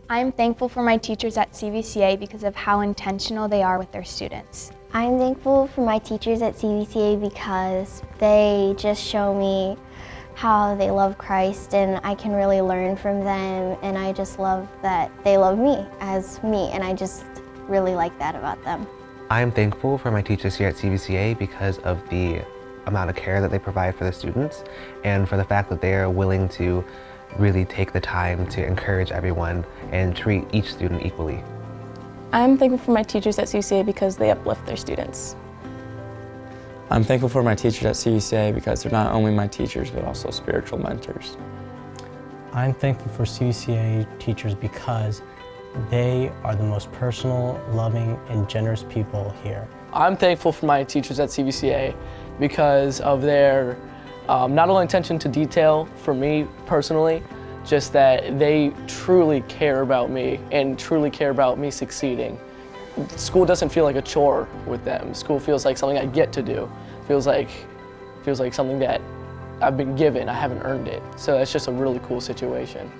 I'm thankful for my teachers at CVCA because of how intentional they are with their students. I'm thankful for my teachers at CVCA because they just show me how they love Christ, and I can really learn from them, and I just love that they love me as me, and I just really like that about them. I'm thankful for my teachers here at CVCA because of the amount of care that they provide for the students and for the fact that they are willing to really take the time to encourage everyone and treat each student equally. I'm thankful for my teachers at CVCA because they uplift their students. I'm thankful for my teachers at CVCA because they're not only my teachers but also spiritual mentors. I'm thankful for CVCA teachers because they are the most personal, loving, and generous people here. I'm thankful for my teachers at CVCA because of their not only attention to detail for me personally, just that they truly care about me and truly care about me succeeding. School doesn't feel like a chore with them. School feels like something I get to do. Feels like something that I've been given, I haven't earned it. So that's just a really cool situation.